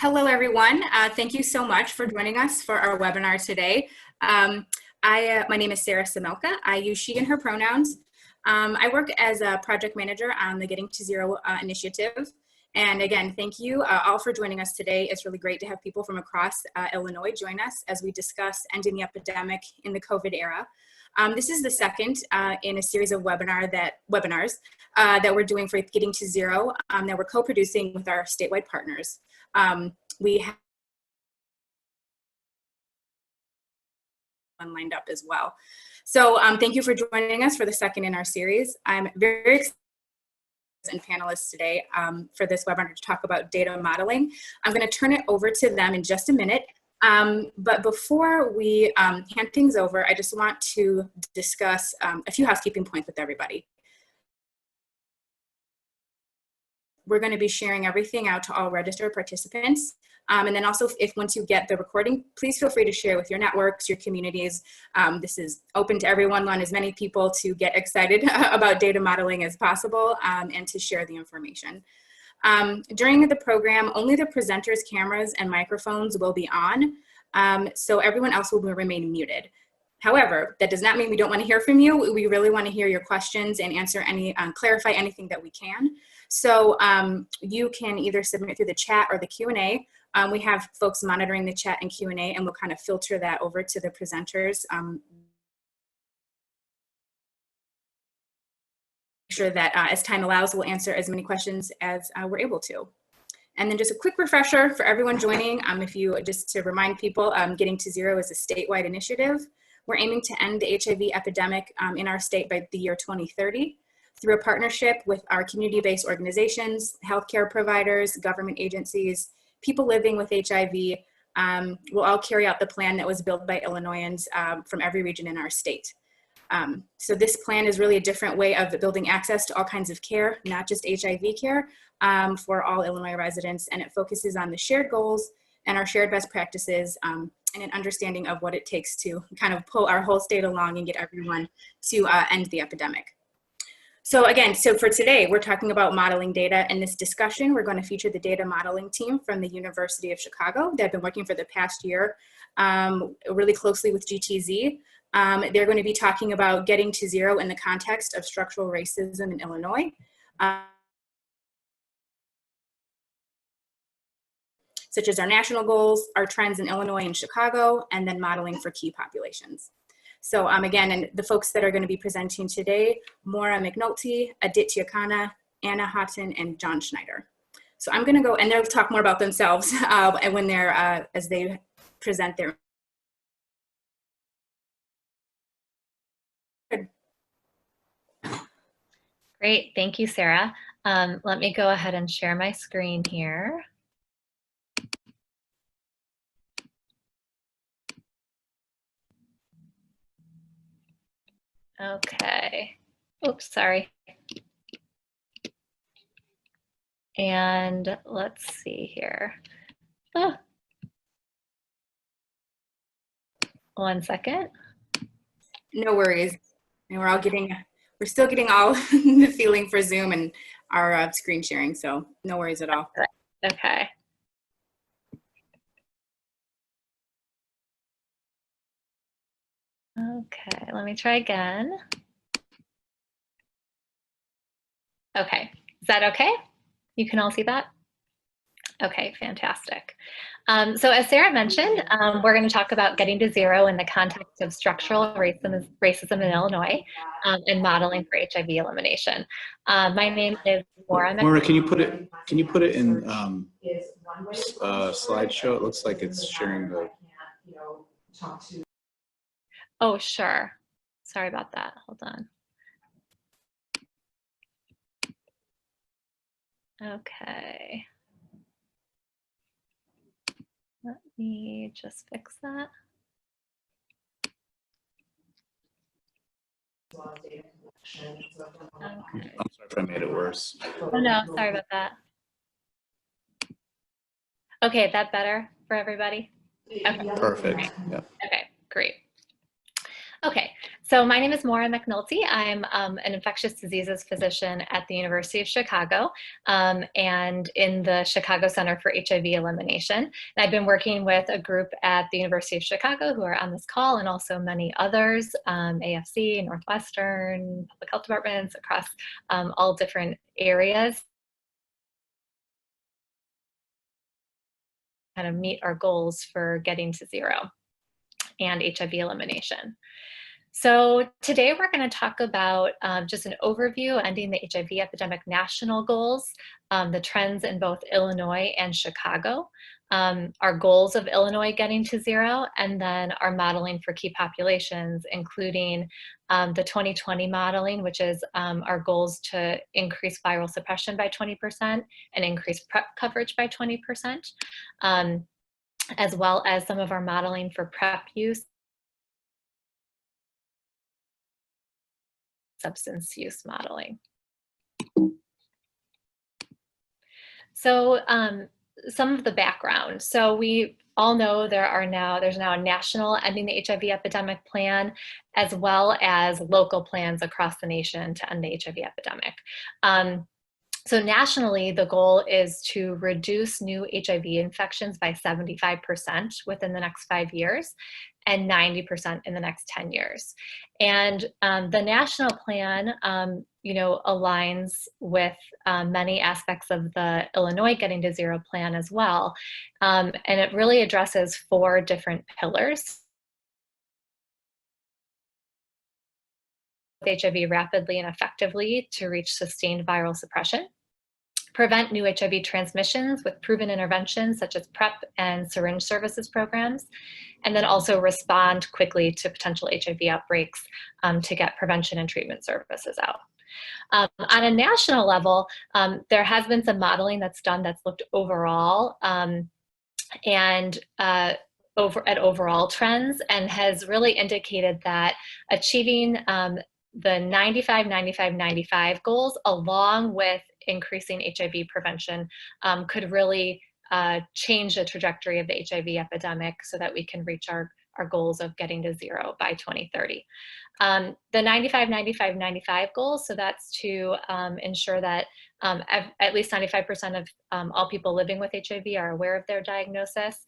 Hello, everyone. Thank you so much for joining us for our webinar today. My name is Sarah Samelka. I use she and her pronouns. I work as a project manager on the Getting to Zero initiative. And again, thank you all for joining us today. It's really great to have people from across Illinois join us as we discuss ending the epidemic in the COVID era. This is the second in a series of webinars that we're doing for Getting to Zero that we're co-producing with our statewide partners. We have one lined up as well. So thank you for joining us for the second in our series. I'm very excited and panelists today for this webinar to talk about data modeling. I'm going to turn it over to them in just a minute. But before we hand things over, I just want to discuss a few housekeeping points with everybody. We're going to be sharing everything out to all registered participants. And then also, once you get the recording, please feel free to share with your networks, your communities. This is open to everyone. We want as many people to get excited about data modeling as possible and to share the information. During the program, only the presenters' cameras and microphones will be on, so everyone else will remain muted. However, that does not mean we don't want to hear from you. We really want to hear your questions and answer any, clarify anything that we can. So you can either submit through the chat or the Q&A. We have folks monitoring the chat and Q&A, and we'll kind of filter that over to the presenters. Sure that as time allows, we'll answer as many questions as we're able to. And then just a quick refresher for everyone joining, just to remind people, Getting to Zero is a statewide initiative. We're aiming to end the HIV epidemic in our state by the year 2030 through a partnership with our community-based organizations, healthcare providers, government agencies, people living with HIV. We'll all carry out the plan that was built by Illinoisans from every region in our state. So this plan is really a different way of building access to all kinds of care, not just HIV care, for all Illinois residents. And it focuses on the shared goals and our shared best practices and an understanding of what it takes to kind of pull our whole state along and get everyone to end the epidemic. So again, for today, we're talking about modeling data. In this discussion, we're going to feature the data modeling team from the University of Chicago that have been working for the past year really closely with GTZ. They're going to be talking about getting to zero in the context of structural racism in Illinois. Such as our national goals, our trends in Illinois and Chicago, and then modeling for key populations. So again, and the folks that are going to be presenting today, Maura McNulty, Aditya Khanna, Anna Houghton, and John Schneider. So I'm going to go, and they'll talk more about themselves and when they're, as they present their. Great, thank you, Sarah. Let me go ahead and share my screen here. Okay, oops, sorry. And let's see here. Oh. 1 second. No worries. And we're still getting all the feeling for Zoom and our screen sharing, so no worries at all. Okay. Okay, let me try again. Okay, is that okay? You can all see that? Okay, fantastic. So as Sarah mentioned, we're going to talk about getting to zero in the context of structural racism in Illinois and modeling for HIV elimination. My name is Maura. Maura, can you put it in slideshow? It looks like it's sharing the. Oh, sure. Sorry about that. Hold on. Okay. Let me just fix that. Okay. I'm sorry if I made it worse. Oh no, sorry about that. Okay, that better for everybody? Okay. Perfect. Yep. Okay, great. Okay, So my name is Maura McNulty. I'm an infectious diseases physician at the University of Chicago and in the Chicago Center for HIV Elimination. And I've been working with a group at the University of Chicago who are on this call, and also many others, AFC, Northwestern, public health departments across all different areas, kind of meet our goals for getting to zero and HIV elimination. So today we're going to talk about just an overview, ending the HIV epidemic national goals, the trends in both Illinois and Chicago, our goals of Illinois getting to zero, and then our modeling for key populations, including the 2020 modeling, which is our goals to increase viral suppression by 20% and increase PrEP coverage by 20%, as well as some of our modeling for PrEP use, substance use modeling. So some of the background. So we all know there's now a national ending the HIV epidemic plan, as well as local plans across the nation to end the HIV epidemic. So nationally, the goal is to reduce new HIV infections by 75% within the next 5 years and 90% in the next 10 years. And the national plan, aligns with many aspects of the Illinois Getting to Zero plan as well. And it really addresses 4 different pillars. HIV rapidly and effectively to reach sustained viral suppression, prevent new HIV transmissions with proven interventions such as PrEP and syringe services programs, and then also respond quickly to potential HIV outbreaks to get prevention and treatment services out. On a national level, there has been some modeling that's done that's looked overall at overall trends, and has really indicated that achieving the 95, 95, 95 goals, along with increasing HIV prevention, could really change the trajectory of the HIV epidemic so that we can reach our goals of getting to zero by 2030. The 95, 95, 95 goals, so that's to ensure that at least 95% of all people living with HIV are aware of their diagnosis.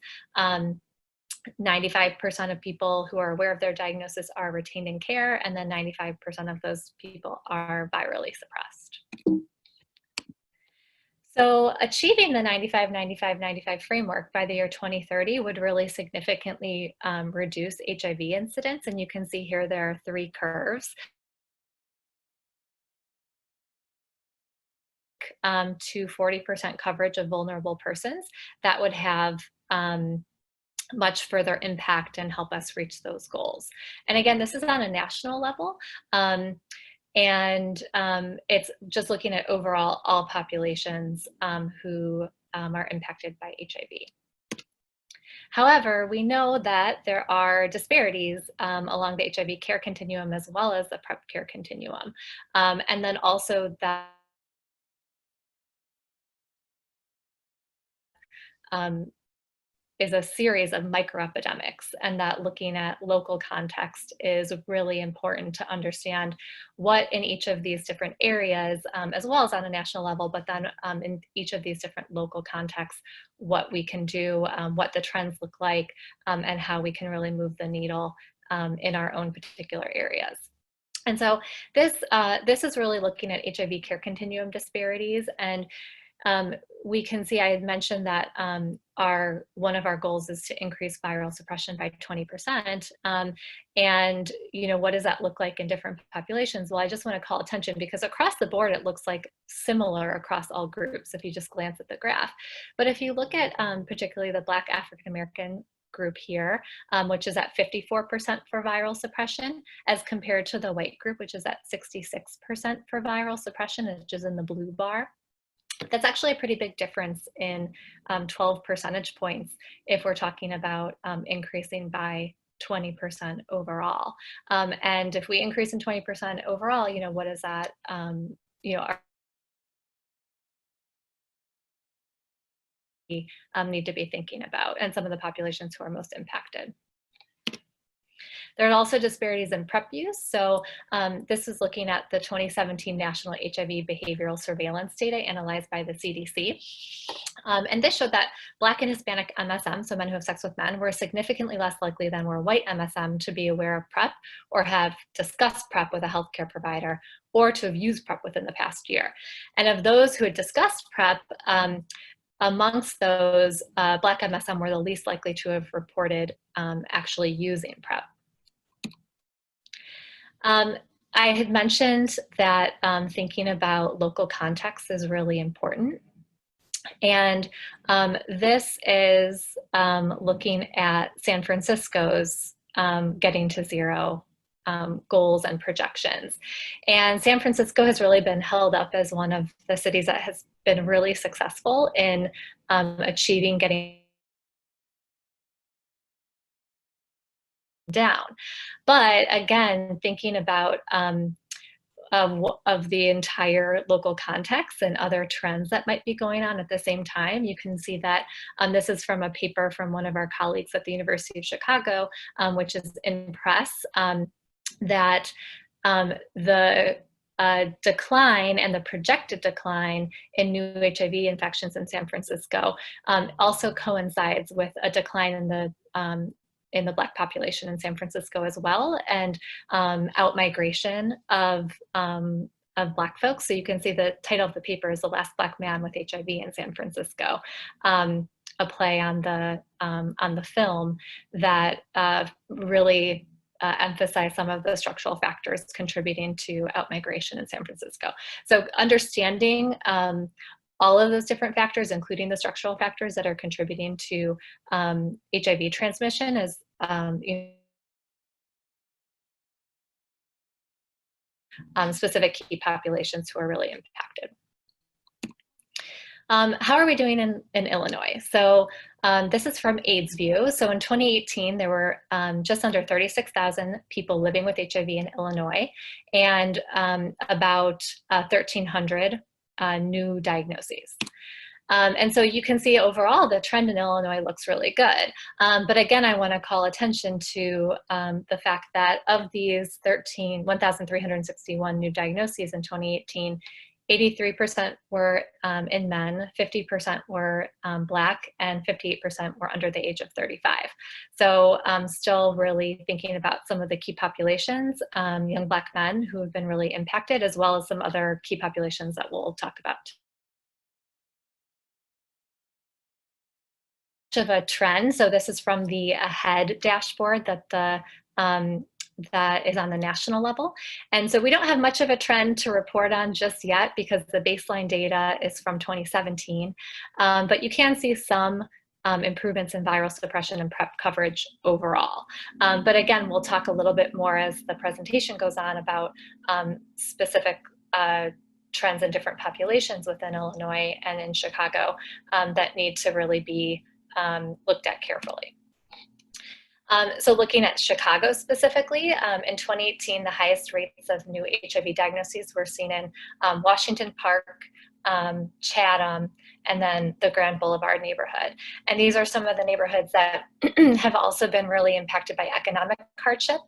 95% of people who are aware of their diagnosis are retained in care, and then 95% of those people are virally suppressed. So achieving the 95, 95, 95 framework by the year 2030 would really significantly reduce HIV incidents. And you can see here there are 3 curves to 40% coverage of vulnerable persons. That would have much further impact and help us reach those goals. And again, this is on a national level. It's just looking at overall all populations who are impacted by HIV. However, we know that there are disparities along the HIV care continuum as well as the PrEP care continuum. And then also that is a series of microepidemics, and that looking at local context is really important to understand what in each of these different areas, as well as on a national level, but then in each of these different local contexts, what we can do, what the trends look like, and how we can really move the needle in our own particular areas. And so this is really looking at HIV care continuum disparities. And we can see, I had mentioned that one of our goals is to increase viral suppression by 20%. And what does that look like in different populations? Well, I just want to call attention because across the board, it looks like similar across all groups if you just glance at the graph. But if you look at particularly the Black African American group here, which is at 54% for viral suppression, as compared to the white group, which is at 66% for viral suppression, which is in the blue bar. That's actually a pretty big difference in 12 percentage points if we're talking about increasing by 20% overall. And if we increase in 20% overall, what is that? Need to be thinking about, and some of the populations who are most impacted. There are also disparities in PrEP use. So this is looking at the 2017 National HIV Behavioral Surveillance data analyzed by the CDC. And this showed that Black and Hispanic MSM, so men who have sex with men, were significantly less likely than were white MSM to be aware of PrEP or have discussed PrEP with a healthcare provider or to have used PrEP within the past year. And of those who had discussed PrEP, amongst those, Black MSM were the least likely to have reported actually using PrEP. I had mentioned that thinking about local context is really important. And this is looking at San Francisco's getting to zero goals and projections. And San Francisco has really been held up as one of the cities that has been really successful in achieving getting down. But again, thinking about of the entire local context and other trends that might be going on at the same time, you can see that this is from a paper from one of our colleagues at the University of Chicago, which is in press, that the decline and the projected decline in new HIV infections in San Francisco also coincides with a decline in the Black population in San Francisco as well, and outmigration of Black folks. So you can see the title of the paper is "The Last Black Man with HIV in San Francisco," a play on the film that really emphasize some of the structural factors contributing to outmigration in San Francisco. So understanding all of those different factors, including the structural factors that are contributing to HIV transmission, is specific key populations who are really impacted. How are we doing in Illinois? So this is from AIDS View. So in 2018, there were just under 36,000 people living with HIV in Illinois, and about 1,300 new diagnoses. And so you can see overall the trend in Illinois looks really good. But again, I want to call attention to the fact that of these 1,361 new diagnoses in 2018, 83% were in men, 50% were Black, and 58% were under the age of 35. So still really thinking about some of the key populations, young Black men who have been really impacted, as well as some other key populations that we'll talk about. Of a trend. So this is from the AHEAD dashboard that that is on the national level. And so we don't have much of a trend to report on just yet because the baseline data is from 2017. But you can see some improvements in viral suppression and PrEP coverage overall. But again, we'll talk a little bit more as the presentation goes on about specific trends in different populations within Illinois and in Chicago that need to really be looked at carefully. So looking at Chicago specifically, in 2018, the highest rates of new HIV diagnoses were seen in Washington Park, Chatham, and then the Grand Boulevard neighborhood. And these are some of the neighborhoods that have also been really impacted by economic hardship,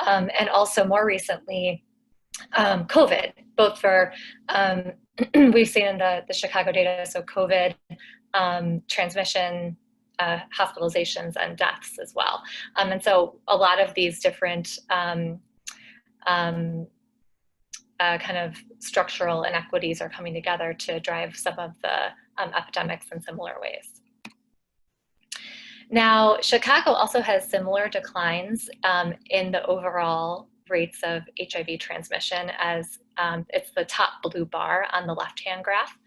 and also more recently, COVID, both for, we've seen in the Chicago data, so COVID, transmission, hospitalizations and deaths as well. And so a lot of these different kind of structural inequities are coming together to drive some of the epidemics in similar ways. Now, Chicago also has similar declines in the overall rates of HIV transmission, as it's the top blue bar on the left-hand graph.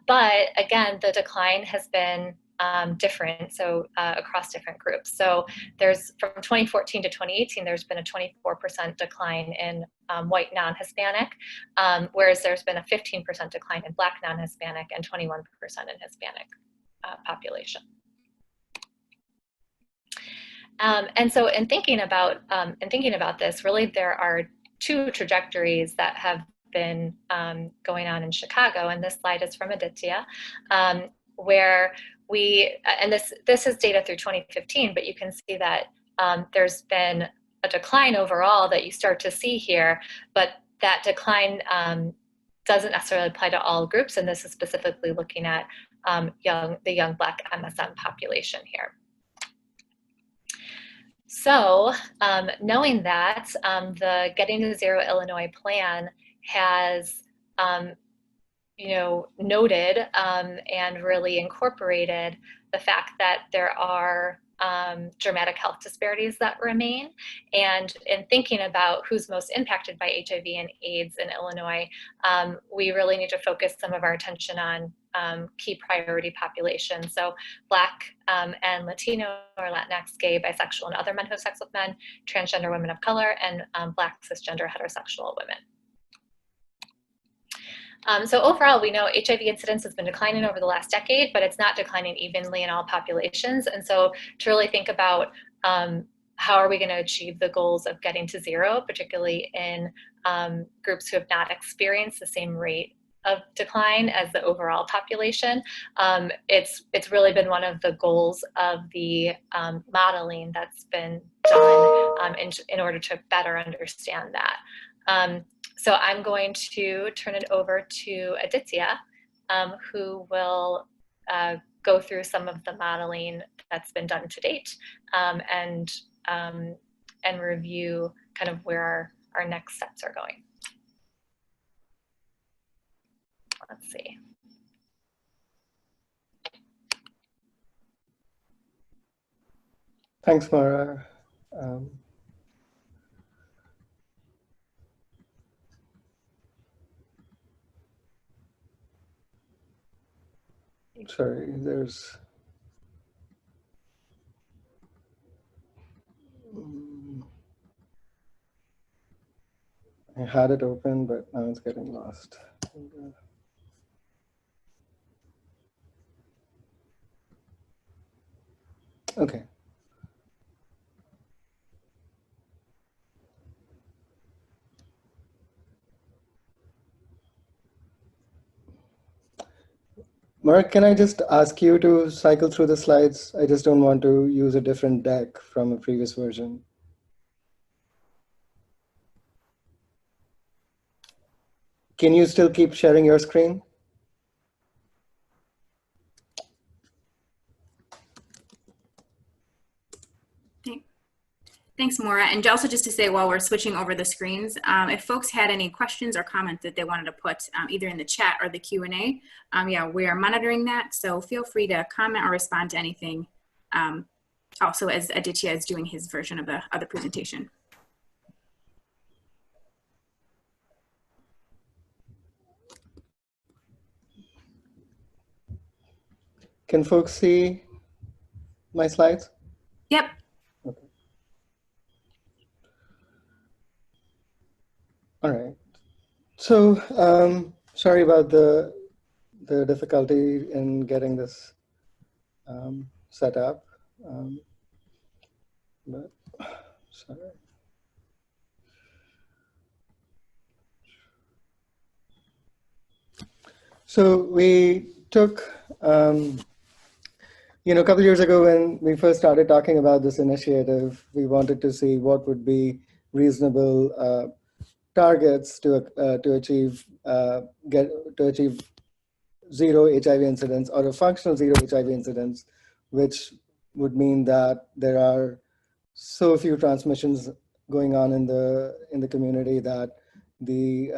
But again, the decline has been different, so across different groups. So there's, from 2014 to 2018, there's been a 24% decline in white non-Hispanic, whereas there's been a 15% decline in Black non-Hispanic and 21% in Hispanic population. And so in thinking about this, really there are two trajectories that have been going on in Chicago, and this slide is from Aditya, where we, and this is data through 2015, but you can see that there's been a decline overall that you start to see here, but that decline doesn't necessarily apply to all groups, and this is specifically looking at the young Black MSM population here. So knowing that, the Getting to Zero Illinois plan has noted and really incorporated the fact that there are dramatic health disparities that remain. And in thinking about who's most impacted by HIV and AIDS in Illinois, we really need to focus some of our attention on key priority populations. So Black and Latino or Latinx, gay, bisexual, and other men who have sex with men, transgender women of color, and Black cisgender heterosexual women. So overall, we know HIV incidence has been declining over the last decade, but it's not declining evenly in all populations. And so to really think about how are we going to achieve the goals of getting to zero, particularly in groups who have not experienced the same rate of decline as the overall population, it's really been one of the goals of the modeling that's been done in order to better understand that. So I'm going to turn it over to Aditya, who will go through some of the modeling that's been done to date and review kind of where our next steps are going. Let's see. Thanks, Mara. Sorry, there's I had it open, but now it's getting lost. Okay. Mark, can I just ask you to cycle through the slides? I just don't want to use a different deck from a previous version. Can you still keep sharing your screen? Thanks, Maura. And also just to say, while we're switching over the screens, if folks had any questions or comments that they wanted to put either in the chat or the Q&A, yeah, we are monitoring that. So feel free to comment or respond to anything. Also, as Aditya is doing his version of the presentation. Can folks see my slides? Yep. Okay. All right. So sorry about the difficulty in getting this set up. But sorry. So we took, a couple years ago when we first started talking about this initiative, we wanted to see what would be reasonable targets to achieve zero HIV incidents or a functional zero HIV incidents, which would mean that there are so few transmissions going on in the community that the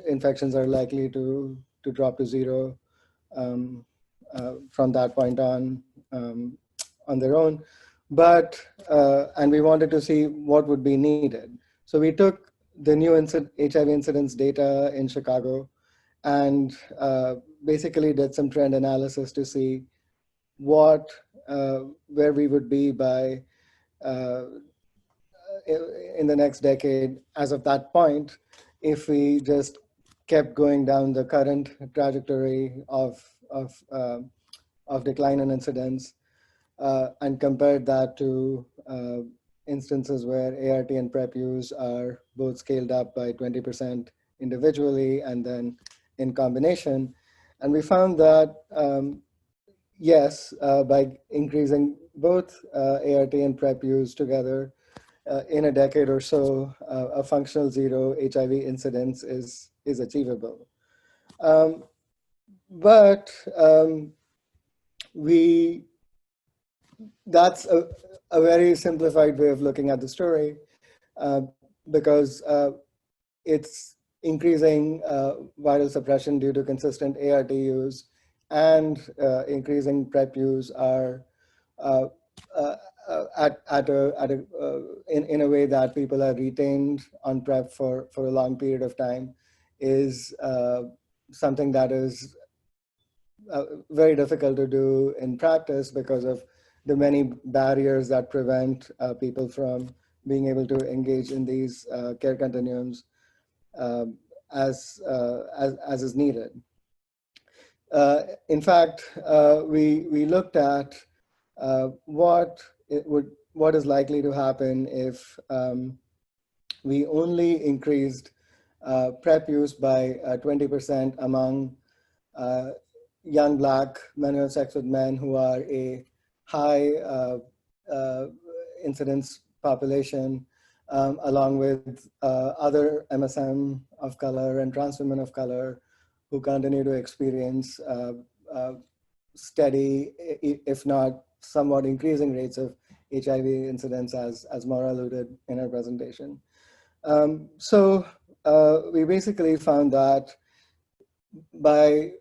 infections are likely to drop to zero from that point on their own. But and we wanted to see what would be needed. So we took the new HIV incidence data in Chicago and basically did some trend analysis to see where we would be by in the next decade as of that point, if we just kept going down the current trajectory of decline in incidence and compared that to instances where ART and PrEP use are both scaled up by 20% individually and then in combination. And we found that, yes, by increasing both ART and PrEP use together, in a decade or so, a functional zero HIV incidence is achievable. But that's a very simplified way of looking at the story, because it's increasing viral suppression due to consistent ART use and increasing PrEP use are in a way that people are retained on PrEP for a long period of time is something that is very difficult to do in practice because of the many barriers that prevent people from being able to engage in these care continuums as is needed. In fact, we looked at what is likely to happen if we only increased PrEP use by 20% among young Black men who have sex with men who are a high incidence population, along with other MSM of color and trans women of color who continue to experience steady, if not somewhat increasing rates of HIV incidence, as Maura alluded in her presentation. So we basically found that by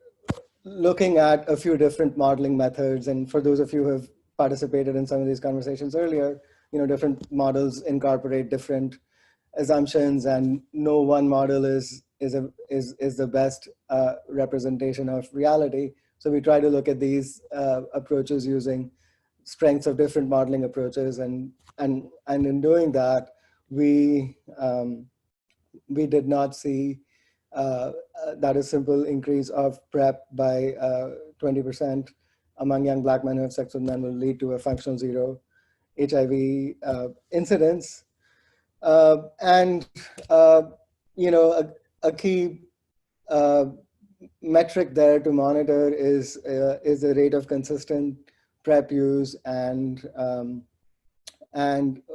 looking at a few different modeling methods, and for those of you who have participated in some of these conversations earlier, different models incorporate different assumptions, and no one model is the best representation of reality. So we try to look at these approaches using strengths of different modeling approaches, and in doing that, we did not see that a simple increase of PrEP by 20% among young Black men who have sex with men will lead to a functional zero HIV incidence. And a key metric there to monitor is the rate of consistent PrEP use and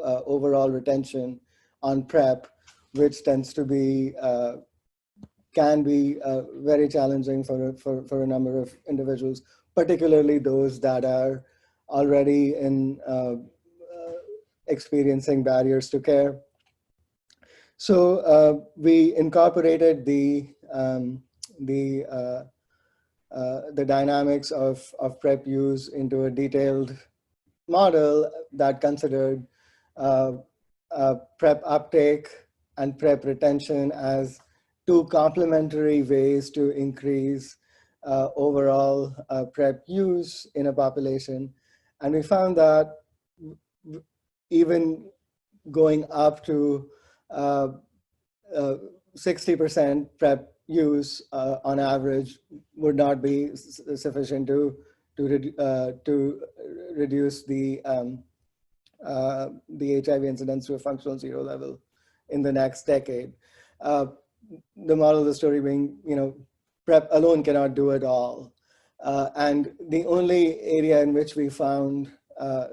overall retention on PrEP, which tends to be can be very challenging for a number of individuals, particularly those that are already in experiencing barriers to care. So we incorporated the dynamics of PrEP use into a detailed model that considered PrEP uptake and PrEP retention as two complementary ways to increase overall PrEP use in a population. And we found that even going up to 60% PrEP use on average would not be sufficient to reduce the HIV incidence to a functional zero level in the next decade. The moral of the story being, PrEP alone cannot do it all. And the only area in which we found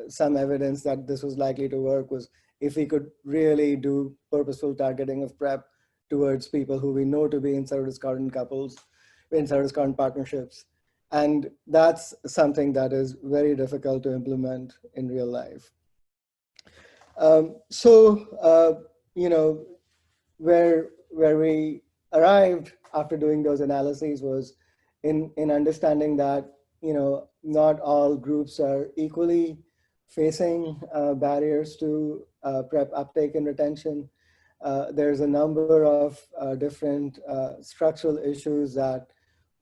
some evidence that this was likely to work was if we could really do purposeful targeting of PrEP towards people who we know to be incesto-discordant couples, incesto-discordant partnerships. And that's something that is very difficult to implement in real life. Where we arrived after doing those analyses was in understanding that, not all groups are equally facing barriers to PrEP uptake and retention. There's a number of different structural issues that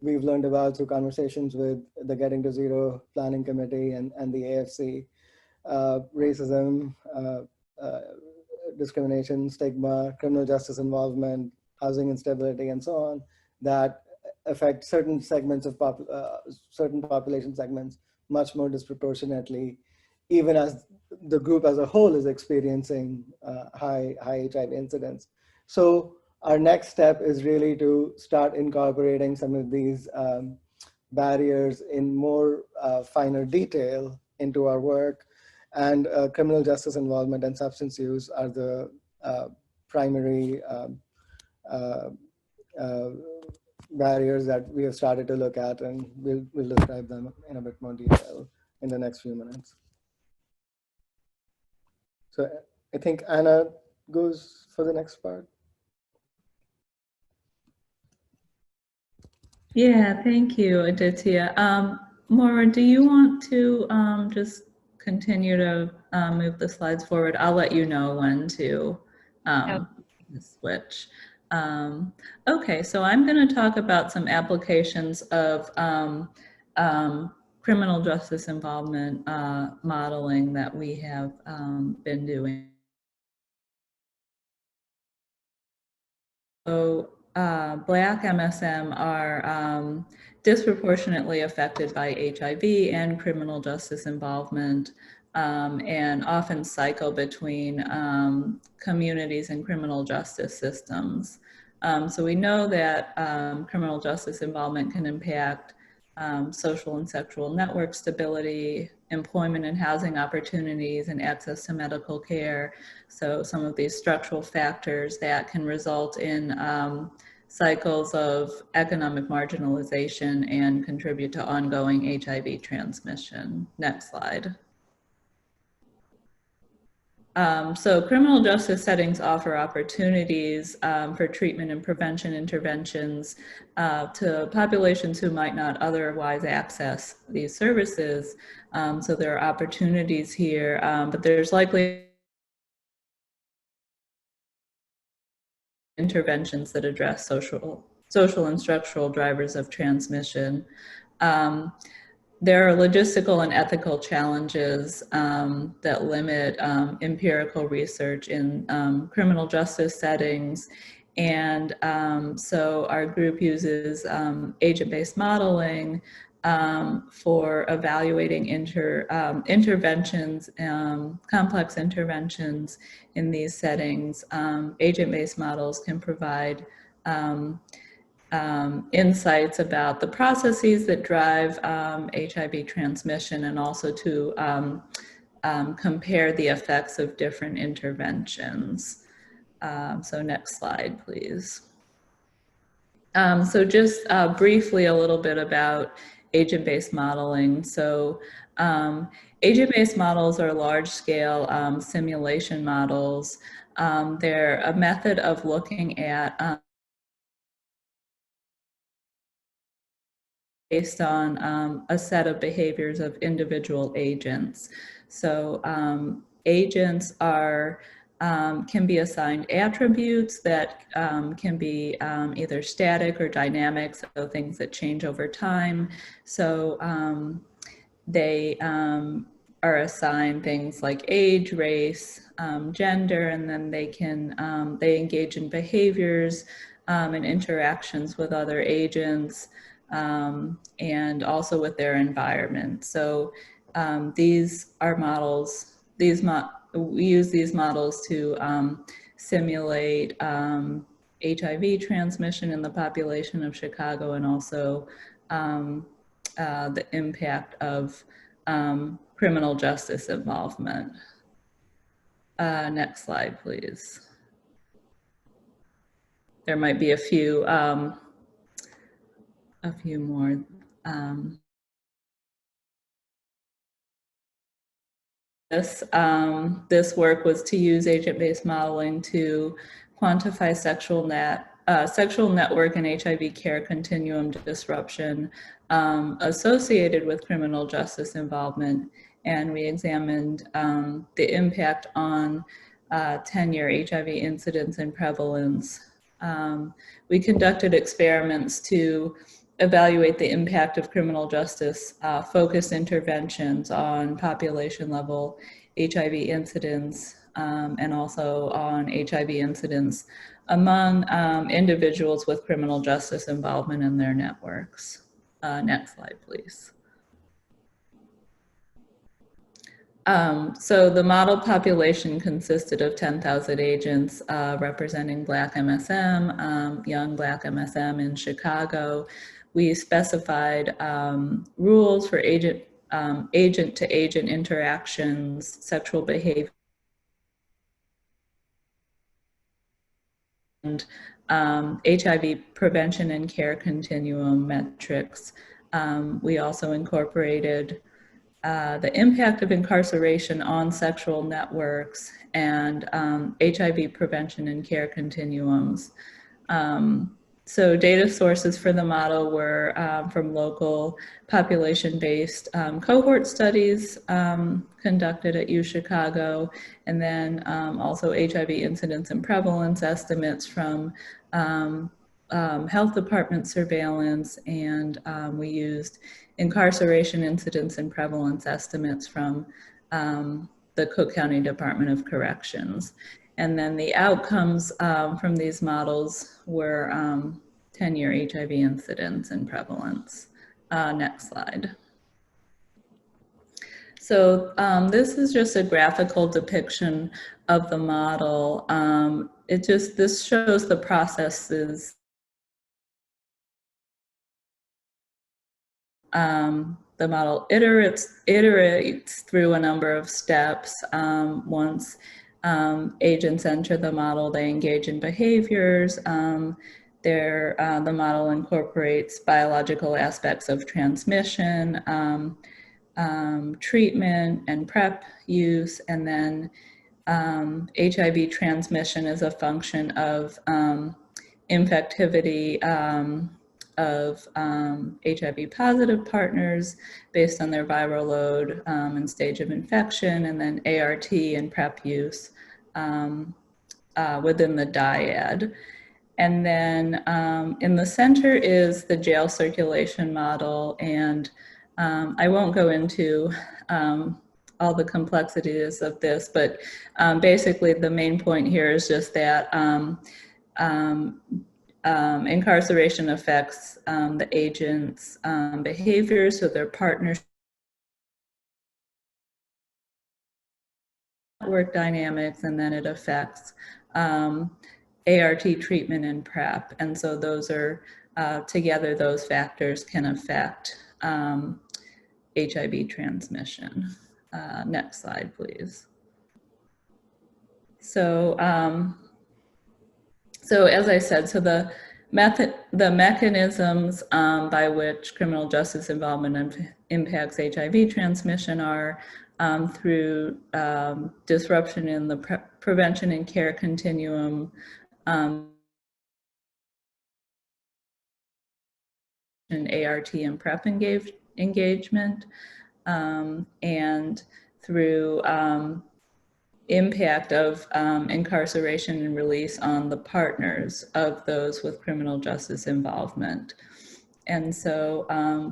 we've learned about through conversations with the Getting to Zero Planning Committee and the AFC. Racism, discrimination, stigma, criminal justice involvement, housing instability, and so on, that affect certain segments of certain population segments much more disproportionately, even as the group as a whole is experiencing high HIV incidence. So our next step is really to start incorporating some of these barriers in more finer detail into our work. and criminal justice involvement and substance use are the primary barriers that we have started to look at, and we'll describe them in a bit more detail in the next few minutes. So I think Anna goes for the next part. Yeah, thank you, Aditya. Maura, do you want to just continue to move the slides forward? I'll let you know when to switch. Okay, so I'm going to talk about some applications of criminal justice involvement modeling that we have been doing. So Black MSM are disproportionately affected by HIV and criminal justice involvement, and often cycle between communities and criminal justice systems. So we know that criminal justice involvement can impact social and sexual network stability, employment and housing opportunities, and access to medical care. So some of these structural factors that can result in cycles of economic marginalization and contribute to ongoing HIV transmission. Next slide. So criminal justice settings offer opportunities for treatment and prevention interventions to populations who might not otherwise access these services. So there are opportunities here, but there's likely interventions that address social and structural drivers of transmission. There are logistical and ethical challenges that limit empirical research in criminal justice settings. And so our group uses agent-based modeling for evaluating interventions, complex interventions in these settings. Agent-based models can provide insights about the processes that drive HIV transmission, and also to compare the effects of different interventions. So next slide, please. So just briefly a little bit about agent-based modeling. So agent-based models are large-scale simulation models. They're a method of looking at based on a set of behaviors of individual agents. So agents are can be assigned attributes that can be either static or dynamic, so things that change over time. So they are assigned things like age, race, gender, and then they can they engage in behaviors and interactions with other agents, and also with their environment. So these are models, we use these models to simulate HIV transmission in the population of Chicago, and also the impact of criminal justice involvement. Next slide, please. There might be a few more. This work was to use agent-based modeling to quantify sexual network and HIV care continuum disruption associated with criminal justice involvement. And we examined the impact on 10-year HIV incidence and prevalence. We conducted experiments to evaluate the impact of criminal justice focused interventions on population level HIV incidence, and also on HIV incidence among individuals with criminal justice involvement in their networks. Next slide, please. So the model population consisted of 10,000 agents representing Black MSM, young Black MSM in Chicago. We specified rules for agent agent-to-agent interactions, sexual behavior, and HIV prevention and care continuum metrics. We also incorporated the impact of incarceration on sexual networks and HIV prevention and care continuums. So data sources for the model were from local population-based cohort studies conducted at UChicago, and then also HIV incidence and prevalence estimates from health department surveillance, and we used incarceration incidence and prevalence estimates from the Cook County Department of Corrections. And then the outcomes from these models were 10-year HIV incidence and prevalence. Next slide. So this is just a graphical depiction of the model. This shows the processes. The model iterates through a number of steps. Once agents enter the model, they engage in behaviors. The model incorporates biological aspects of transmission, treatment and PrEP use, and then HIV transmission is a function of infectivity of HIV positive partners based on their viral load and stage of infection, and then ART and PrEP use within the dyad. And then in the center is the jail circulation model, and I won't go into all the complexities of this, but basically the main point here is just that incarceration affects the agent's behavior, so their partnership, network dynamics, and then it affects ART treatment and PrEP. And so those are, together, those factors can affect HIV transmission. Next slide, please. So, so as I said, so the mechanisms by which criminal justice involvement impacts HIV transmission are through disruption in the prevention and care continuum, and ART and PrEP engagement, and through impact of incarceration and release on the partners of those with criminal justice involvement. And so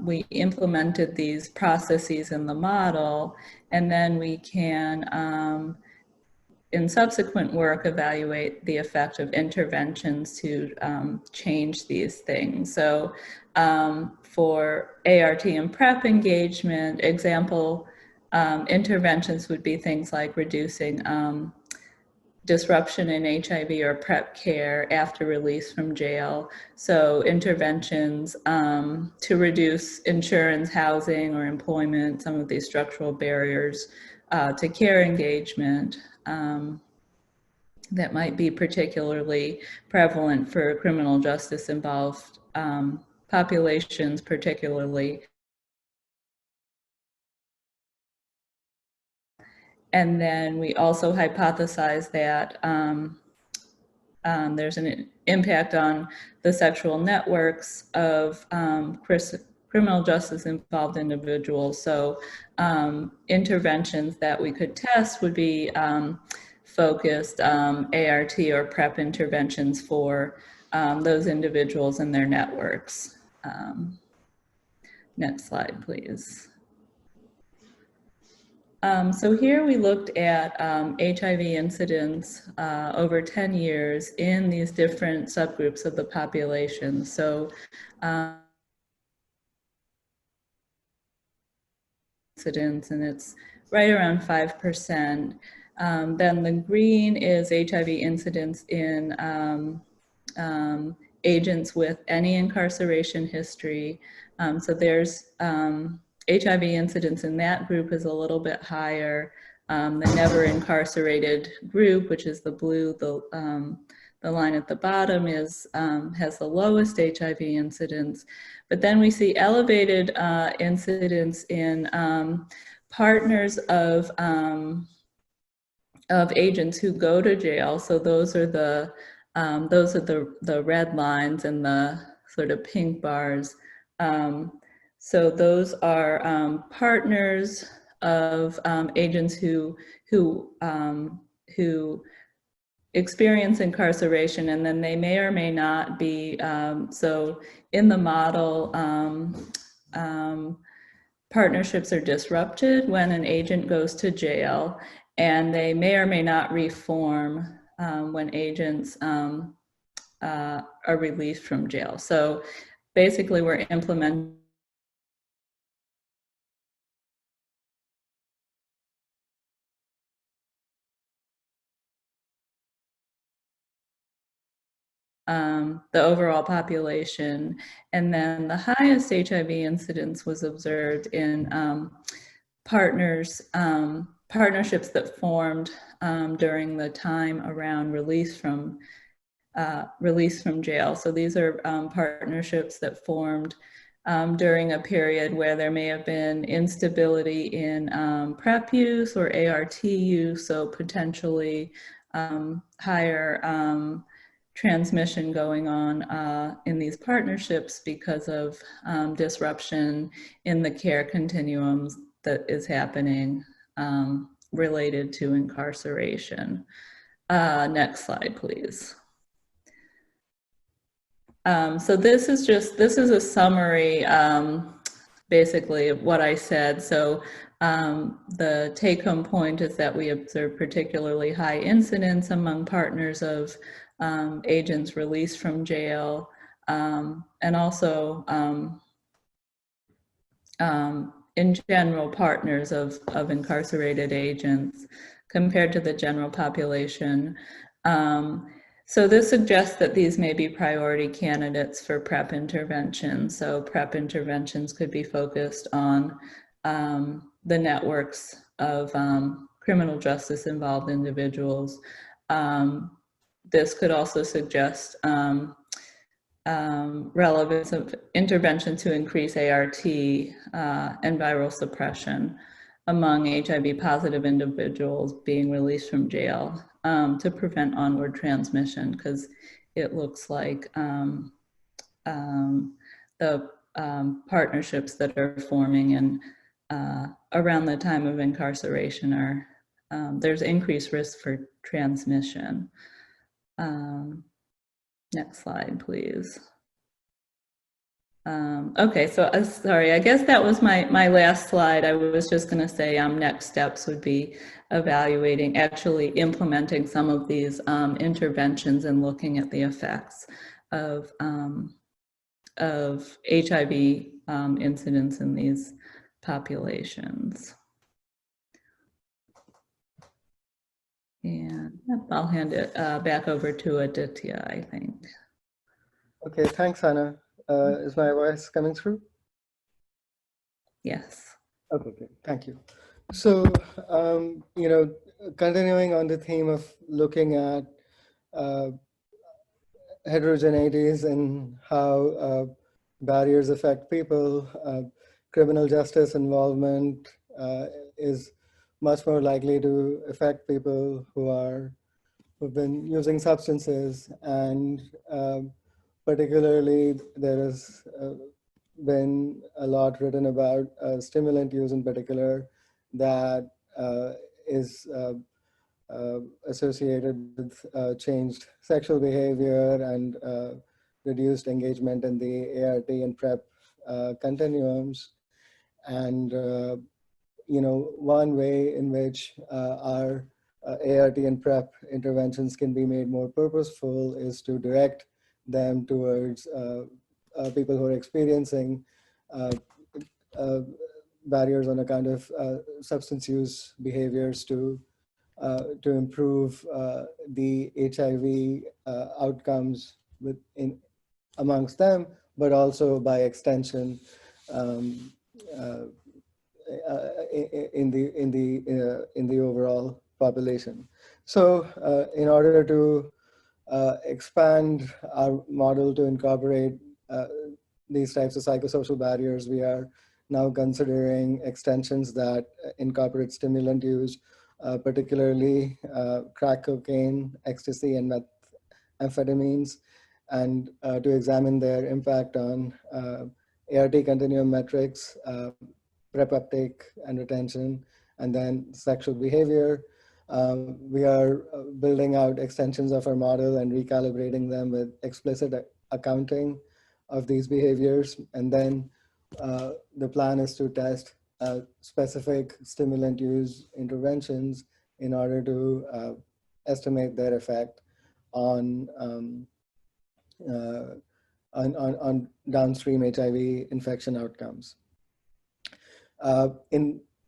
we implemented these processes in the model, and then we can, in subsequent work, evaluate the effect of interventions to change these things. So for ART and PrEP engagement, example interventions would be things like reducing disruption in HIV or PrEP care after release from jail. So interventions to reduce insurance, housing, or employment, some of these structural barriers to care engagement that might be particularly prevalent for criminal justice involved populations, particularly. And then we also hypothesize that there's an impact on the sexual networks of criminal justice involved individuals. So interventions that we could test would be focused ART or PrEP interventions for those individuals and their networks. Next slide, please. So here we looked at HIV incidents over 10 years in these different subgroups of the population. So incidents, and it's right around 5%. Then the green is HIV incidents in agents with any incarceration history. So there's HIV incidence in that group is a little bit higher. The never incarcerated group, which is the blue, the line at the bottom is, has the lowest HIV incidence. But then we see elevated incidence in partners of agents who go to jail. So those are the red lines and the sort of pink bars. So those are partners of agents who experience incarceration, and then they may or may not be. So in the model, partnerships are disrupted when an agent goes to jail, and they may or may not reform when agents are released from jail. So basically we're implementing the overall population. And then the highest HIV incidence was observed in partnerships that formed during the time around release from jail. So these are partnerships that formed during a period where there may have been instability in PrEP use or ART use, so potentially higher transmission going on in these partnerships because of disruption in the care continuums that is happening related to incarceration. Next slide, please. So this is a summary, basically, of what I said. So the take-home point is that we observe particularly high incidence among partners of agents released from jail, and also in general partners of incarcerated agents compared to the general population. So this suggests that these may be priority candidates for PrEP intervention. So PrEP interventions could be focused on the networks of criminal justice involved individuals. This could also suggest relevance of intervention to increase ART and viral suppression among HIV positive individuals being released from jail to prevent onward transmission, because it looks like the partnerships that are forming and around the time of incarceration are, there's increased risk for transmission. Next slide, please. Okay, so sorry, I guess that was my last slide. I was just going to say next steps would be evaluating, actually implementing some of these interventions and looking at the effects of HIV incidence in these populations. And I'll hand it back over to Aditya, I think. Okay, thanks, Hannah. Is my voice coming through? Yes. Okay, good. Thank you. So, you know, continuing on the theme of looking at heterogeneities and how barriers affect people, criminal justice involvement is much more likely to affect people who've been using substances, and particularly there has been a lot written about stimulant use in particular that is associated with changed sexual behavior and reduced engagement in the ART and PrEP continuums. And you know, one way in which our ART and PrEP interventions can be made more purposeful is to direct them towards people who are experiencing barriers on account of substance use behaviors to improve the HIV outcomes amongst them, but also by extension in the overall population. So in order to expand our model to incorporate these types of psychosocial barriers, we are now considering extensions that incorporate stimulant use, particularly crack cocaine, ecstasy, and methamphetamines, and to examine their impact on ART continuum metrics, PrEP uptake and retention, and then sexual behavior. We are building out extensions of our model and recalibrating them with explicit accounting of these behaviors. And then the plan is to test specific stimulant use interventions in order to estimate their effect on downstream HIV infection outcomes.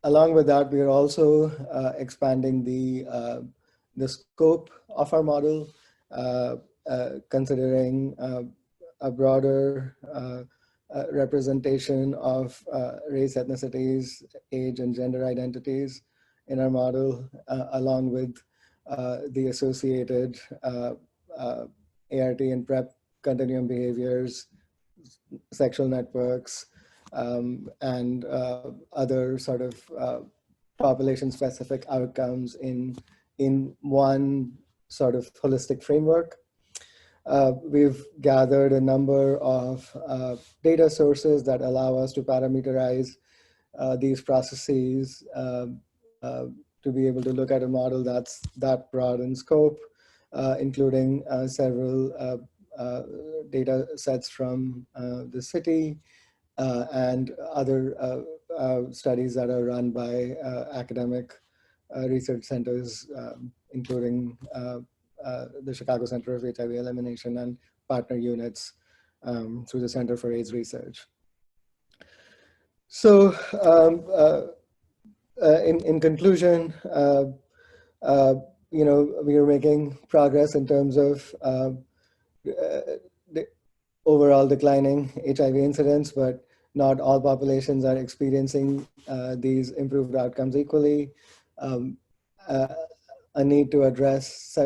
Along with that, we are also expanding the scope of our model, considering a broader representation of race, ethnicities, age, and gender identities in our model, along with the associated ART and PrEP continuum behaviors, sexual networks, and other sort of population-specific outcomes in one sort of holistic framework. We've gathered a number of data sources that allow us to parameterize these processes to be able to look at a model that's that broad in scope, including several data sets from the city and other studies that are run by academic research centers, including the Chicago Center of HIV Elimination and partner units through the Center for AIDS Research. So in conclusion, we are making progress in terms of the overall declining HIV incidence, but not all populations are experiencing these improved outcomes equally. A need to address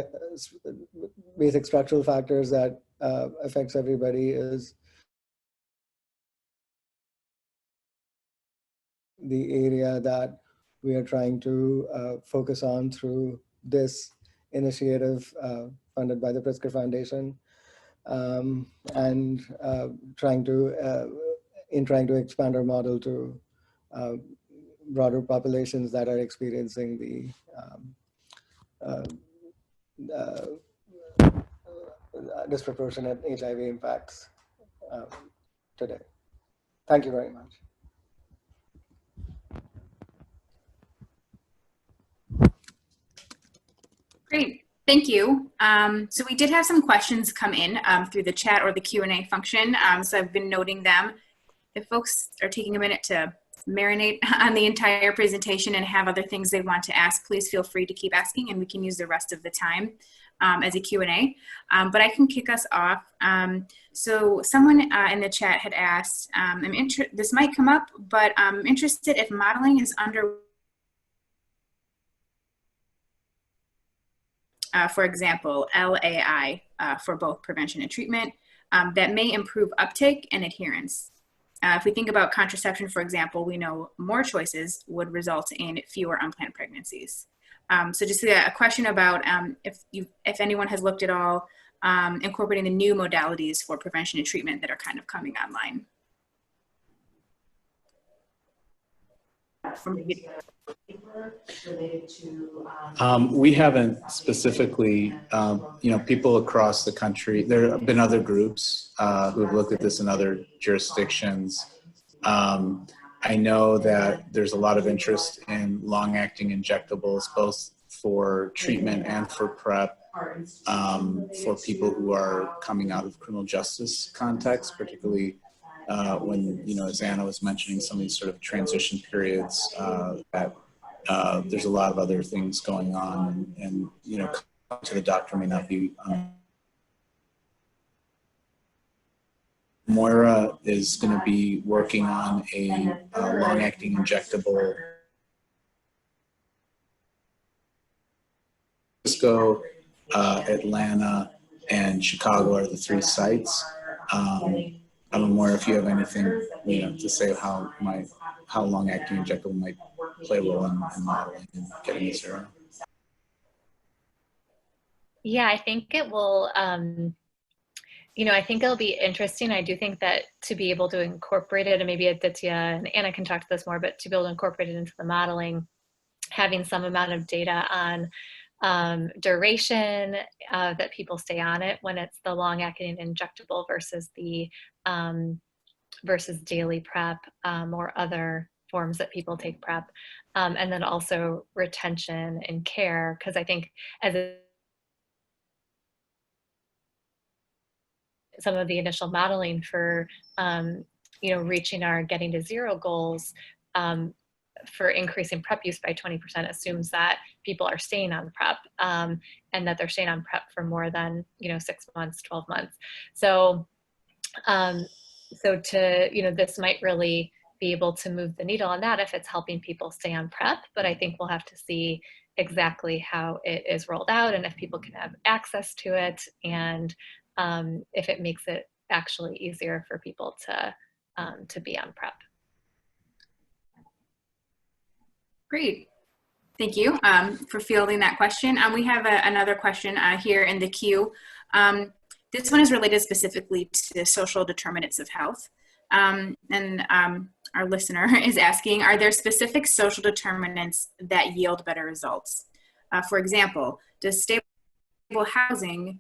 basic structural factors that affects everybody is the area that we are trying to focus on through this initiative funded by the Pritzker Foundation, and trying to expand our model to broader populations that are experiencing the disproportionate HIV impacts today. Thank you very much. Great, thank you. So we did have some questions come in through the chat or the Q&A function, so I've been noting them. If folks are taking a minute to marinate on the entire presentation and have other things they want to ask, please feel free to keep asking and we can use the rest of the time as a Q&A. But I can kick us off. So someone in the chat had asked, this might come up, but I'm interested if modeling is under for example, LAI for both prevention and treatment that may improve uptake and adherence. If we think about contraception, for example, we know more choices would result in fewer unplanned pregnancies. So just a question about if anyone has looked at all incorporating the new modalities for prevention and treatment that are kind of coming online. We haven't specifically, people across the country, there have been other groups who have looked at this in other jurisdictions. I know that there's a lot of interest in long-acting injectables, both for treatment and for PrEP, for people who are coming out of criminal justice context, particularly when, as Anna was mentioning, some of these sort of transition periods that there's a lot of other things going on, and coming to the doctor may not be Moira is going to be working on a long-acting injectable. Francisco, Atlanta, and Chicago are the 3 sites. I don't know, Moira, if you have anything to say how long-acting injectable might play a role in modeling and getting to zero. Yeah, I think it will. I think it'll be interesting. I do think that to be able to incorporate it, and maybe Aditya and Anna can talk to this more, but to be able to incorporate it into the modeling, having some amount of data on duration that people stay on it when it's the long-acting injectable versus the versus daily PrEP or other forms that people take PrEP, and then also retention and care, because I think some of the initial modeling for reaching our getting to zero goals for increasing PrEP use by 20% assumes that people are staying on PrEP and that they're staying on PrEP for more than 6 months, 12 months. So this might really be able to move the needle on that if it's helping people stay on PrEP, but I think we'll have to see exactly how it is rolled out and if people can have access to it, and if it makes it actually easier for people to be on PrEP. Great. Thank you for fielding that question. We have another question here in the queue. This one is related specifically to social determinants of health. Our listener is asking, are there specific social determinants that yield better results? For example, does stable housing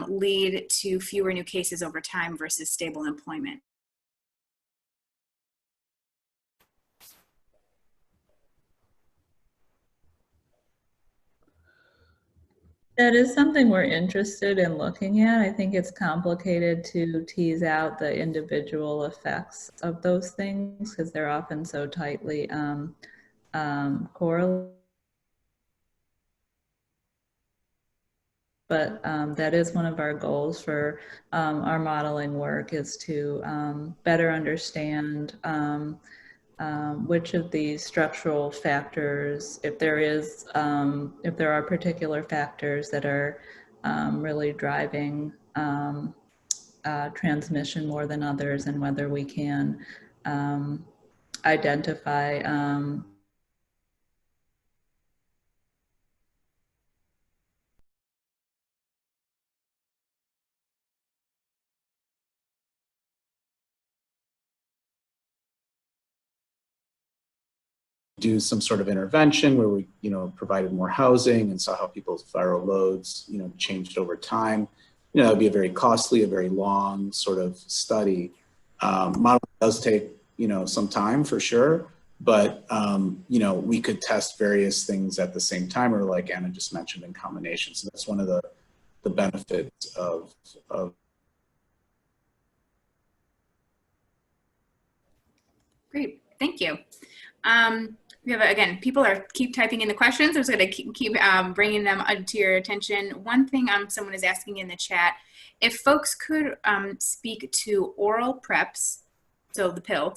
lead to fewer new cases over time versus stable employment? That is something we're interested in looking at. I think it's complicated to tease out the individual effects of those things because they're often so tightly correlated. But that is one of our goals for our modeling work, is to better understand which of these structural factors, if there are particular factors that are really driving transmission more than others, and whether we can identify do some sort of intervention where we, provided more housing and saw how people's viral loads, changed over time. It would be a very costly, a very long sort of study. Modeling does take, some time for sure, but, we could test various things at the same time, or like Anna just mentioned, in combination. So that's one of the benefits of Great, thank you. We have, again, people keep typing in the questions. I'm just going to keep bringing them to your attention. One thing someone is asking in the chat, if folks could speak to oral preps, so the pill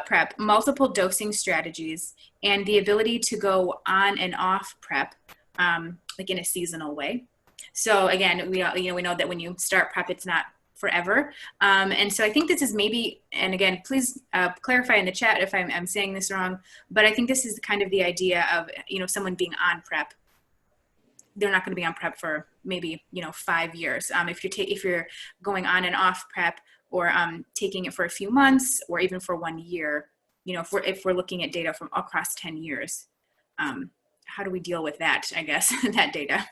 PrEP, multiple dosing strategies, and the ability to go on and off PrEP, like in a seasonal way. So again, we know that when you start PrEP, it's not forever. And so I think this is maybe, and again, please clarify in the chat if I'm saying this wrong, but I think this is kind of the idea of, someone being on PrEP. They're not going to be on PrEP for maybe, 5 years. If you're going on and off PrEP, or taking it for a few months, or even for 1 year, if we're looking at data from across 10 years, how do we deal with that, I guess, that data?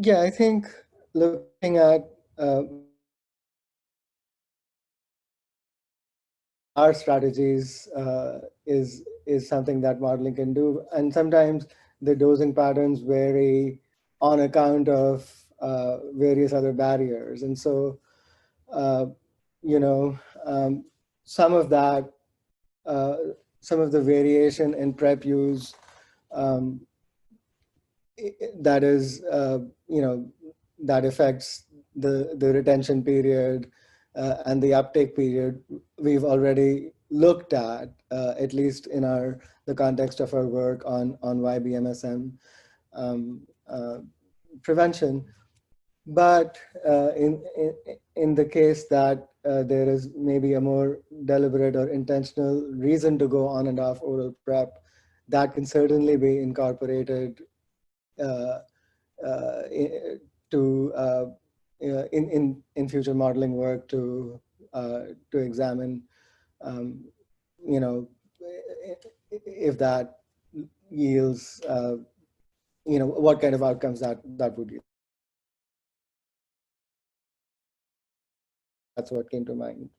Yeah, I think looking at our strategies is something that modeling can do. And sometimes the dosing patterns vary on account of various other barriers. And so, some of that, some of the variation in PrEP use that is, that affects the retention period and the uptake period, we've already looked at least in the context of our work on YBMSM prevention. But in the case that there is maybe a more deliberate or intentional reason to go on and off oral PrEP, that can certainly be incorporated in future modeling work to examine, if that yields, what kind of outcomes that would yield. That's what came to mind.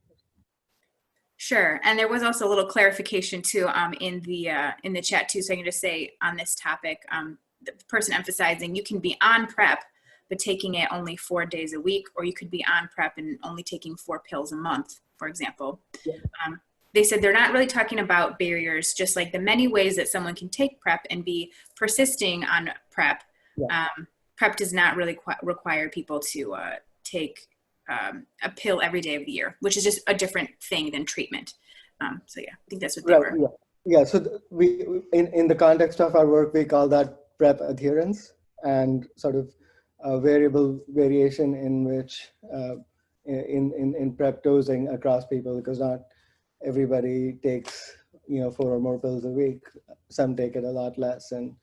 Sure, and there was also a little clarification too in the chat too. So I can just say on this topic, the person emphasizing you can be on PrEP but taking it only 4 days a week, or you could be on PrEP and only taking 4 pills a month, for example. Yeah. They said they're not really talking about barriers, just like the many ways that someone can take PrEP and be persisting on PrEP. Yeah. PrEP does not really require people to take a pill every day of the year, which is just a different thing than treatment. So yeah, I think that's what they were. Yeah. So we in the context of our work, we call that PrEP adherence, and sort of variation in which in PrEP dosing across people, because not everybody takes 4 or more pills a week. Some take it a lot less, and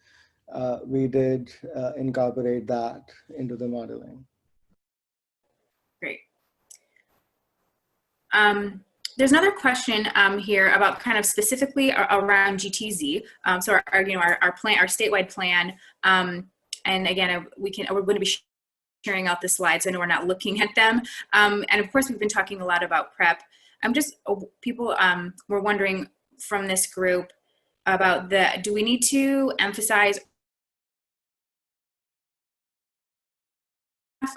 we did incorporate that into the modeling. Great. There's another question here about kind of specifically around GTZ. So our plan, our statewide plan, and again, we're going to be sharing out the slides. So I know we're not looking at them. And of course, we've been talking a lot about PrEP. People were wondering from this group about do we need to emphasize?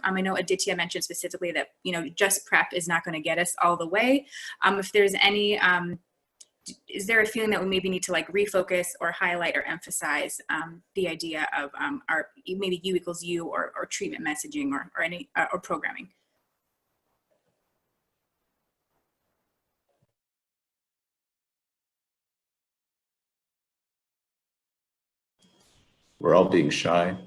I know Aditya mentioned specifically that, just PrEP is not going to get us all the way. If there's any, is there a feeling that we maybe need to refocus or highlight or emphasize the idea of our maybe U equals U or treatment messaging or any or programming? We're all being shy.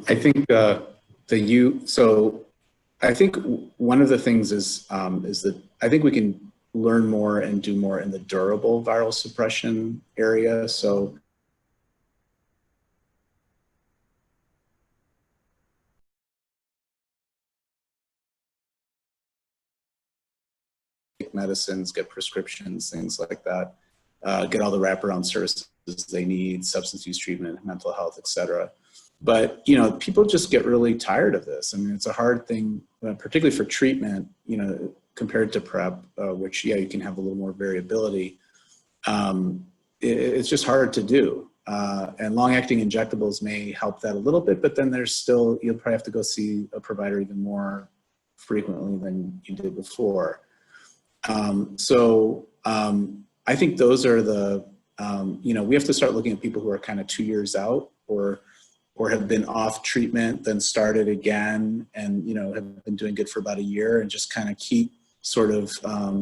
I think so I think one of the things is that I think we can learn more and do more in the durable viral suppression area. So medicines, get prescriptions, things like that, get all the wraparound services they need, substance use treatment, mental health, et cetera. But, people just get really tired of this. I mean, it's a hard thing, particularly for treatment, compared to PrEP, which, you can have a little more variability. It's just hard to do. And long-acting injectables may help that a little bit, but then you'll probably have to go see a provider even more frequently than you did before. I think those are we have to start looking at people who are kind of 2 years out or have been off treatment, then started again, and have been doing good for about a year, and just kind of keep sort of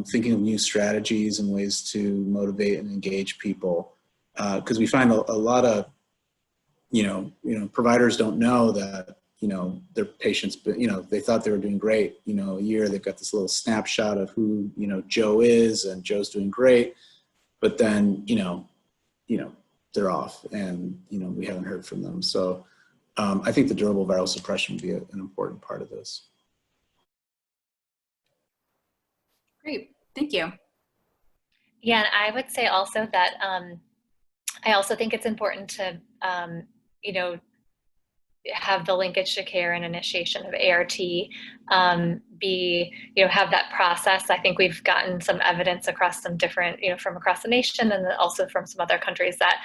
thinking of new strategies and ways to motivate and engage people, because we find a lot of providers don't know that their patients, they thought they were doing great. A year they've got this little snapshot of who Joe is, and Joe's doing great, but then they're off, and we haven't heard from them. So I think the durable viral suppression would be an important part of this. Great, thank you. Yeah, and I would say also that I also think it's important to have the linkage to care and initiation of ART have that process. I think we've gotten some evidence across some different, from across the nation, and then also from some other countries, that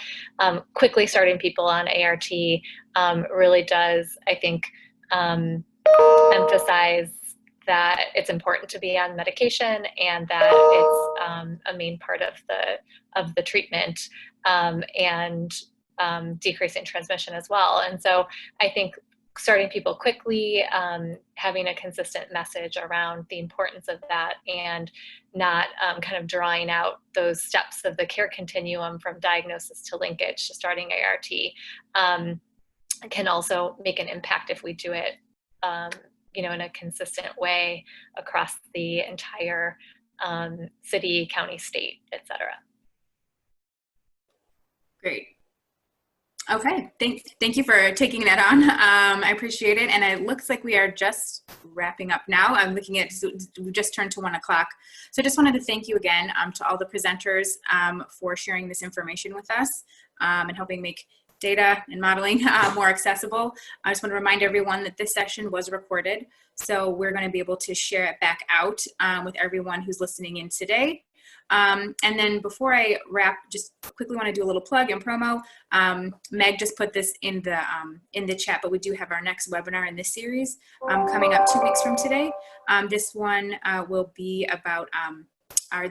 quickly starting people on ART really does, I think, emphasize that it's important to be on medication and that it's a main part of the treatment, and decreasing transmission as well. And so I think starting people quickly, having a consistent message around the importance of that, and not kind of drawing out those steps of the care continuum from diagnosis to linkage to starting ART, can also make an impact if we do it in a consistent way across the entire city, county, state, et cetera. Great. Okay, thank you for taking that on. I appreciate it. And it looks like we are just wrapping up now. I'm looking at, we just turned to 1 o'clock. So I just wanted to thank you again to all the presenters for sharing this information with us and helping make data and modeling more accessible. I just want to remind everyone that this session was recorded. So we're going to be able to share it back out with everyone who's listening in today. And then before I wrap, just quickly want to do a little plug and promo. Meg just put this in the chat, but we do have our next webinar in this series coming up 2 weeks from today. This one will be about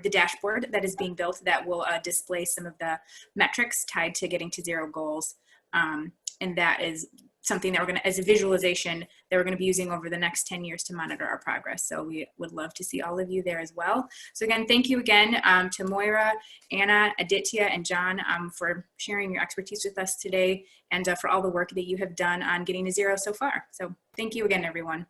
the dashboard that is being built that will display some of the metrics tied to getting to zero goals. And that is something that we're going to, as a visualization, that we're going to be using over the next 10 years to monitor our progress. So we would love to see all of you there as well. So again, thank you again to Moira, Anna, Aditya, and John for sharing your expertise with us today, and for all the work that you have done on getting to zero so far. So thank you again, everyone.